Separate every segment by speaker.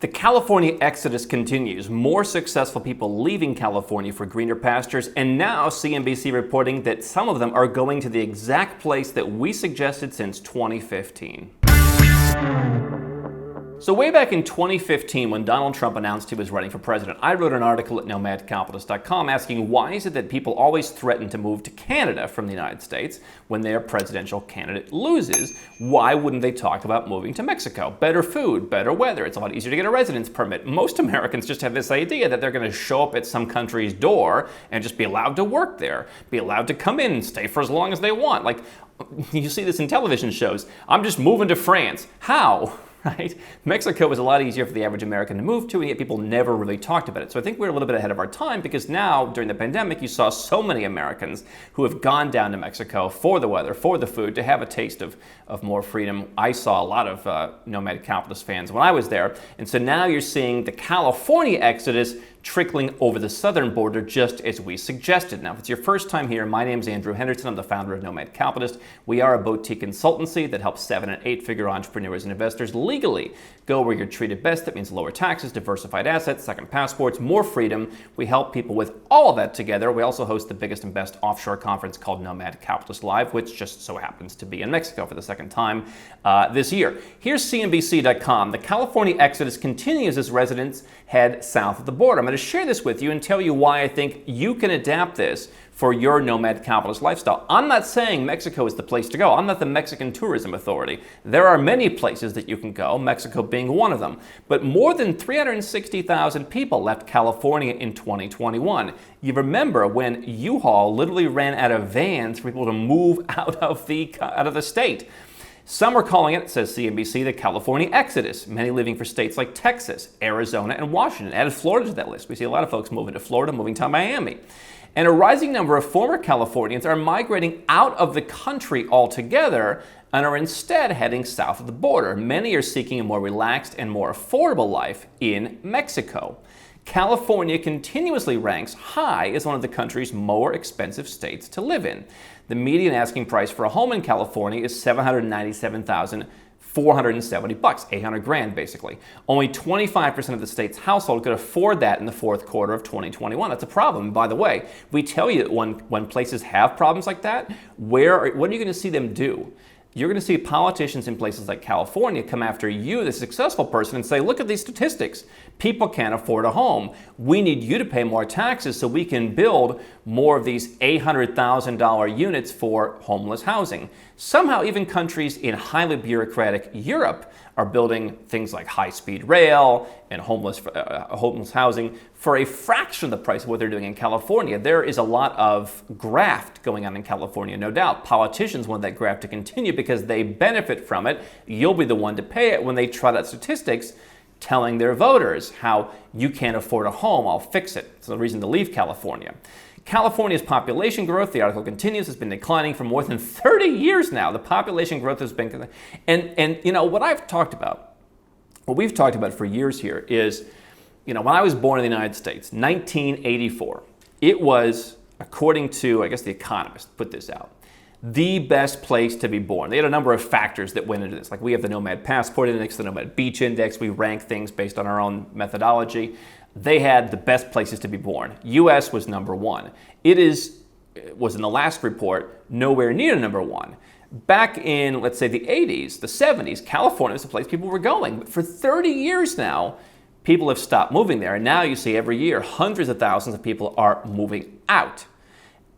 Speaker 1: The California exodus continues. More successful people leaving California for greener pastures, and now CNBC reporting that some of them are going to the exact place that we suggested since 2015. So way back in 2015, when Donald Trump announced he was running for president, I wrote an article at nomadcapitalist.com asking why is it that people always threaten to move to Canada from the United States when their presidential candidate loses? Why wouldn't they talk about moving to Mexico? Better food, better weather, it's a lot easier to get a residence permit. Most Americans just have this idea that they're going to show up at some country's door and just be allowed to work there, be allowed to come in and stay for as long as they want. Like, you see this in television shows. I'm just moving to France. How? Right? Mexico was a lot easier for the average American to move to, and yet people never really talked about it. So I think we're a little bit ahead of our time because now, during the pandemic, you saw so many Americans who have gone down to Mexico for the weather, for the food, to have a taste of more freedom. I saw a lot of Nomad Capitalist fans when I was there. And so now you're seeing the California exodus trickling over the southern border just as we suggested. Now, if it's your first time here, my name is Andrew Henderson. I'm the founder of Nomad Capitalist. We are a boutique consultancy that helps 7- and 8-figure entrepreneurs and investors legally go where you're treated best. That means lower taxes, diversified assets, second passports, more freedom. We help people with all of that together. We also host the biggest and best offshore conference called Nomad Capitalist Live, which just so happens to be in Mexico for the second time this year. Here's CNBC.com. The California exodus continues as residents head south of the border. I'm going to share this with you and tell you why I think you can adapt this for your nomad capitalist lifestyle. I'm not saying Mexico is the place to go. I'm not the Mexican Tourism Authority. There are many places that you can go, Mexico being one of them. But more than 360,000 people left California in 2021. You remember when U-Haul literally ran out of vans for people to move out of the state. Some are calling it, says CNBC, the California exodus, many leaving for states like Texas, Arizona, and Washington. Added Florida to that list. We see a lot of folks moving to Florida, moving to Miami. And a rising number of former Californians are migrating out of the country altogether and are instead heading south of the border. Many are seeking a more relaxed and more affordable life in Mexico. California continuously ranks high as one of the country's more expensive states to live in. The median asking price for a home in California is $797,470, $800,000 basically. Only 25% of the state's household could afford that in the fourth quarter of 2021. That's a problem. By the way, we tell you that when places have problems like that, what are you going to see them do? You're going to see politicians in places like California come after you, the successful person, and say, look at these statistics. People can't afford a home. We need you to pay more taxes so we can build more of these $800,000 units for homeless housing. Somehow, even countries in highly bureaucratic Europe are building things like high-speed rail and homeless housing for a fraction of the price of what they're doing in California. There is a lot of graft going on in California, no doubt. Politicians want that graft to continue because they benefit from it. You'll be the one to pay it when they trot out statistics telling their voters how you can't afford a home, I'll fix it. It's the reason to leave California. California's population growth, the article continues, has been declining for more than 30 years now. The population growth has been, and you know, what we've talked about for years here is, you know, when I was born in the United States, 1984, it was, according to, I guess The Economist put this out, the best place to be born. They had a number of factors that went into this. Like we have the Nomad Passport Index, the Nomad Beach Index. We rank things based on our own methodology. They had the best places to be born. U.S. was number one. It was in the last report nowhere near number one. Back in, let's say, the 80s, the 70s, California was the place people were going. But for 30 years now, people have stopped moving there. And now you see every year hundreds of thousands of people are moving out.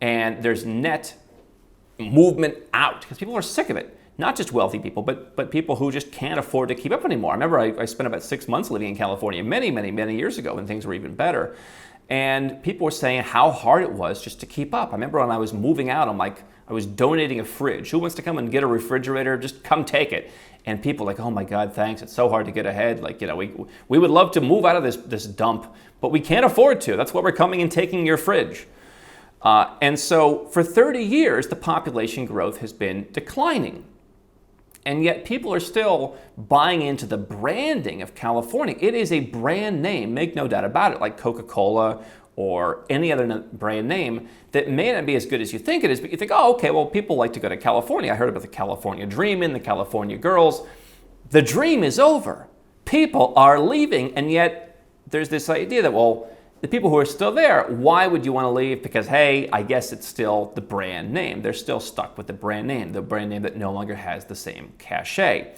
Speaker 1: And there's net movement out because people are sick of it. Not just wealthy people, but people who just can't afford to keep up anymore. I remember I spent about 6 months living in California many years ago when things were even better. And people were saying how hard it was just to keep up. I remember when I was moving out, I was donating a fridge. Who wants to come and get a refrigerator? Just come take it. And people were like, oh my God, thanks. It's so hard to get ahead. Like, you know, we would love to move out of this dump, but we can't afford to. That's why we're coming and taking your fridge. And so for 30 years, the population growth has been declining. And yet people are still buying into the branding of California. It is a brand name, make no doubt about it, like Coca-Cola or any other brand name that may not be as good as you think it is, but you think, oh, okay, well, people like to go to California. I heard about the California Dream and the California Girls. The dream is over. people are leaving, and yet there's this idea that, well, the people who are still there, why would you want to leave? Because, hey, I guess it's still the brand name. They're still stuck with the brand name that no longer has the same cachet.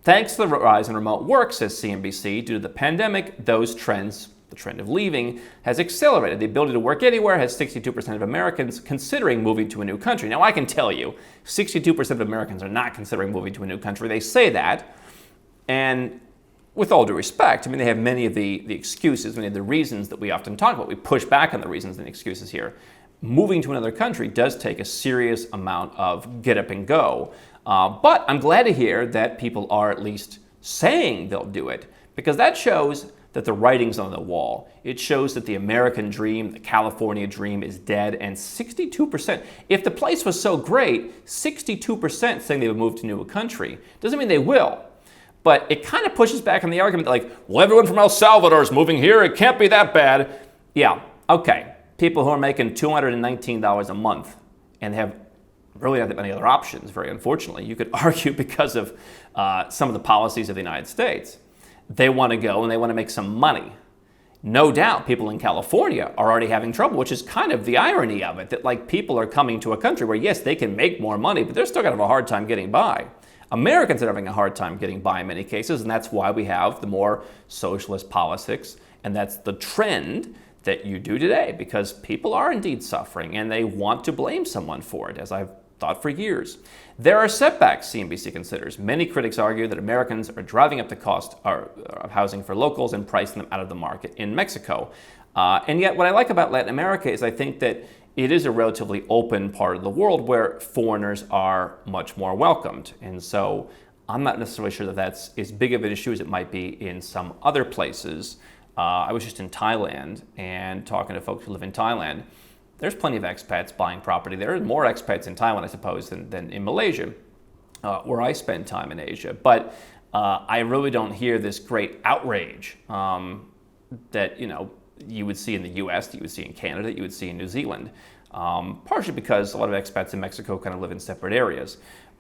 Speaker 1: Thanks to the rise in remote work, says CNBC, due to the pandemic, those trends, the trend of leaving, has accelerated. The ability to work anywhere has 62% of Americans considering moving to a new country. Now, I can tell you, 62% of Americans are not considering moving to a new country. They say that, and with all due respect, I mean, they have many of the excuses, many of the reasons that we often talk about. We push back on the reasons and excuses here. Moving to another country does take a serious amount of get up and go. But I'm glad to hear that people are at least saying they'll do it, because that shows that the writing's on the wall. It shows that the American dream, the California dream, is dead, and 62%. If the place was so great, 62% saying they would move to a new country doesn't mean they will. But it kind of pushes back on the argument that, like, well, everyone from El Salvador is moving here. It can't be that bad. Yeah, okay. People who are making $219 a month and have really not that many other options, very unfortunately, you could argue because of some of the policies of the United States. They want to go and they want to make some money. No doubt people in California are already having trouble, which is kind of the irony of it, that, like, people are coming to a country where, yes, they can make more money, but they're still going to have a hard time getting by. Americans are having a hard time getting by in many cases, and that's why we have the more socialist politics, and that's the trend that you do today, because people are indeed suffering, and they want to blame someone for it, as I've thought for years. There are setbacks, CNBC considers. Many critics argue that Americans are driving up the cost of housing for locals and pricing them out of the market in Mexico. And yet what I like about Latin America is I think that it is a relatively open part of the world where foreigners are much more welcomed. And so I'm not necessarily sure that that's as big of an issue as it might be in some other places. I was just in Thailand and talking to folks who live in Thailand. There's plenty of expats buying property there. There's more expats in Taiwan, I suppose, than in Malaysia, where I spend time in Asia. But I really don't hear this great outrage that, you would see in the US, that you would see in Canada, that you would see in New Zealand, partially because a lot of expats in Mexico kind of live in separate areas.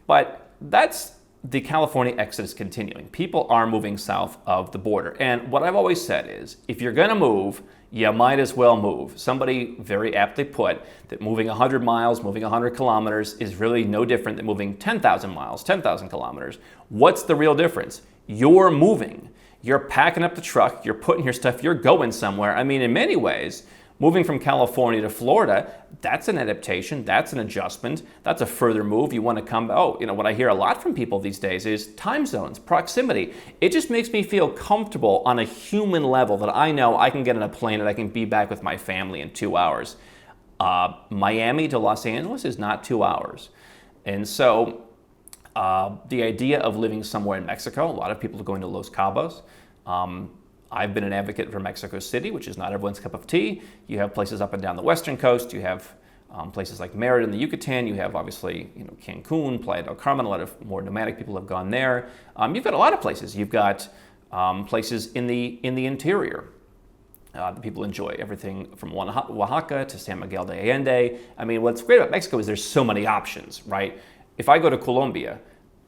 Speaker 1: But that's the California exodus continuing. People are moving south of the border. And what I've always said is, if you're going to move, you might as well move. Somebody very aptly put that moving 100 miles, moving 100 kilometers is really no different than moving 10,000 miles, 10,000 kilometers. What's the real difference? You're moving. You're packing up the truck, you're putting your stuff, you're going somewhere. I mean, in many ways, moving from California to Florida, that's an adaptation, that's an adjustment, that's a further move. You want to come, what I hear a lot from people these days is time zones, proximity. It just makes me feel comfortable on a human level that I know I can get on a plane and I can be back with my family in 2 hours. Miami to Los Angeles is not 2 hours. And so the idea of living somewhere in Mexico, a lot of people are going to Los Cabos. I've been an advocate for Mexico City, which is not everyone's cup of tea. You have places up and down the western coast. You have places like Merida in the Yucatan. You have obviously Cancun, Playa del Carmen. A lot of more nomadic people have gone there. You've got a lot of places. You've got places in the interior. The people enjoy everything from Oaxaca to San Miguel de Allende. I mean, what's great about Mexico is there's so many options, right? If I go to Colombia,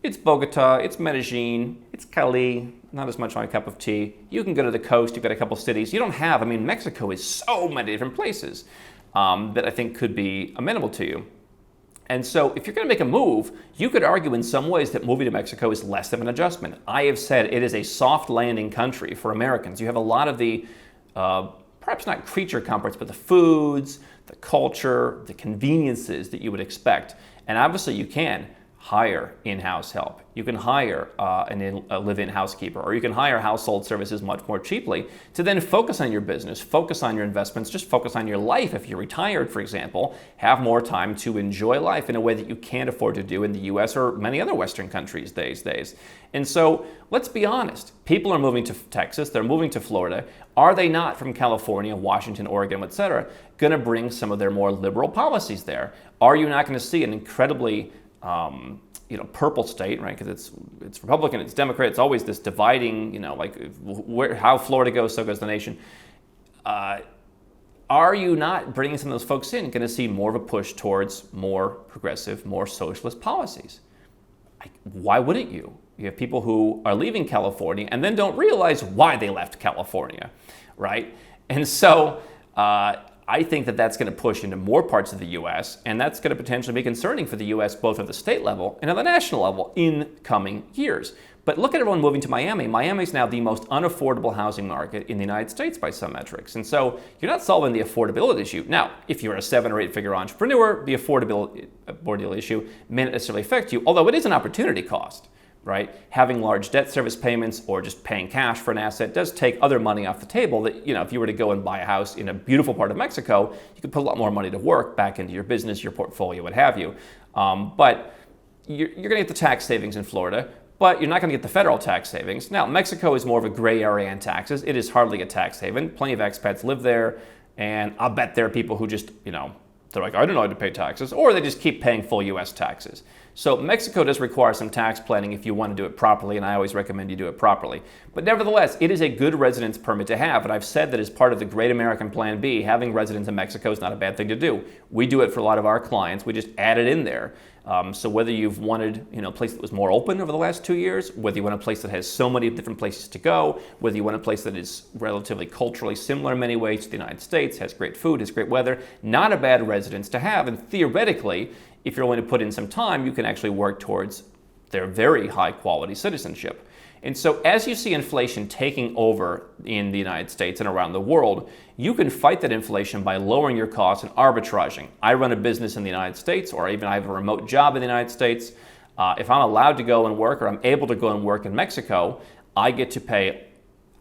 Speaker 1: it's Bogota, it's Medellin, it's Cali, not as much my cup of tea. You can go to the coast, you've got a couple cities. You don't have, Mexico is so many different places that I think could be amenable to you. And so if you're going to make a move, you could argue in some ways that moving to Mexico is less of an adjustment. I have said it is a soft landing country for Americans. You have a lot of the, perhaps not creature comforts, but the foods, the culture, the conveniences that you would expect. And obviously you can hire in-house help. You can hire a live-in housekeeper, or you can hire household services much more cheaply to then focus on your business, focus on your investments, just focus on your life. If you're retired, for example, have more time to enjoy life in a way that you can't afford to do in the US or many other Western countries these days. And so let's be honest. People are moving to Texas, they're moving to Florida. Are they not from California, Washington, Oregon, etc., going to bring some of their more liberal policies there? Are you not going to see an incredibly purple state, right? Because it's Republican, it's Democrat, it's always this dividing, how Florida goes, so goes the nation. Are you not bringing some of those folks in, going to see more of a push towards more progressive, more socialist policies? Why wouldn't you? You have people who are leaving California and then don't realize why they left California, right? And so I think that that's going to push into more parts of the U.S., and that's going to potentially be concerning for the U.S. both at the state level and at the national level in coming years. But look at everyone moving to Miami. Miami is now the most unaffordable housing market in the United States by some metrics. And so you're not solving the affordability issue. Now, if you're a 7 or 8 figure entrepreneur, the affordability issue may not necessarily affect you, although it is an opportunity cost, right? Having large debt service payments or just paying cash for an asset does take other money off the table that, if you were to go and buy a house in a beautiful part of Mexico, you could put a lot more money to work back into your business, your portfolio, what have you. But you're going to get the tax savings in Florida, but you're not going to get the federal tax savings. Now, Mexico is more of a gray area in taxes. It is hardly a tax haven. Plenty of expats live there, and I'll bet there are people who just, they're like, I don't know how to pay taxes, or they just keep paying full U.S. taxes. So Mexico does require some tax planning if you want to do it properly, and I always recommend you do it properly. But nevertheless, it is a good residence permit to have, and I've said that as part of the Great American Plan B, having residence in Mexico is not a bad thing to do. We do it for a lot of our clients. We just add it in there. So whether you've wanted a place that was more open over the last 2 years, whether you want a place that has so many different places to go, whether you want a place that is relatively culturally similar in many ways to the United States, has great food, has great weather, not a bad residence to have. And theoretically, if you're willing to put in some time, you can actually work towards their very high quality citizenship. And so as you see inflation taking over in the United States and around the world, you can fight that inflation by lowering your costs and arbitraging. I run a business in the United States, or even I have a remote job in the United States. If I'm allowed to go and work, or I'm able to go and work in Mexico, I get to pay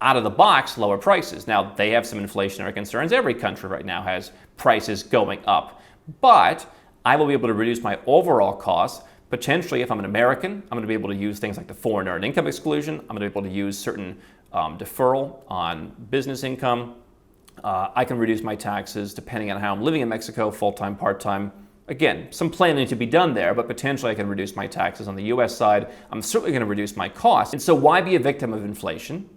Speaker 1: out of the box lower prices. Now, they have some inflationary concerns. Every country right now has prices going up. But I will be able to reduce my overall costs. Potentially, if I'm an American, I'm going to be able to use things like the foreign earned income exclusion. I'm going to be able to use certain deferral on business income. I can reduce my taxes depending on how I'm living in Mexico, full-time, part-time. Again, some planning to be done there, but potentially I can reduce my taxes on the U.S. side. I'm certainly going to reduce my costs. And so why be a victim of inflation?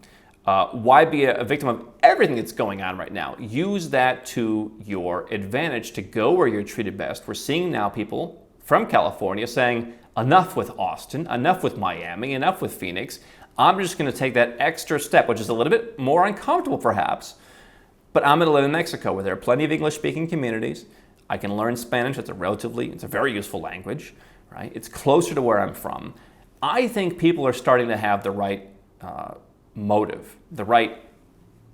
Speaker 1: Why be a victim of everything that's going on right now? Use that to your advantage to go where you're treated best. We're seeing now people from California saying, enough with Austin, enough with Miami, enough with Phoenix. I'm just going to take that extra step, which is a little bit more uncomfortable perhaps, but I'm going to live in Mexico where there are plenty of English-speaking communities. I can learn Spanish. It's a very useful language, right? It's closer to where I'm from. I think people are starting to have the right motive, the right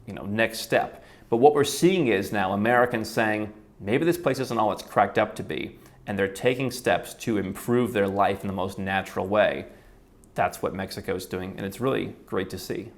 Speaker 1: next step. But what we're seeing is now Americans saying, maybe this place isn't all it's cracked up to be, and they're taking steps to improve their life in the most natural way. That's what Mexico is doing, and it's really great to see.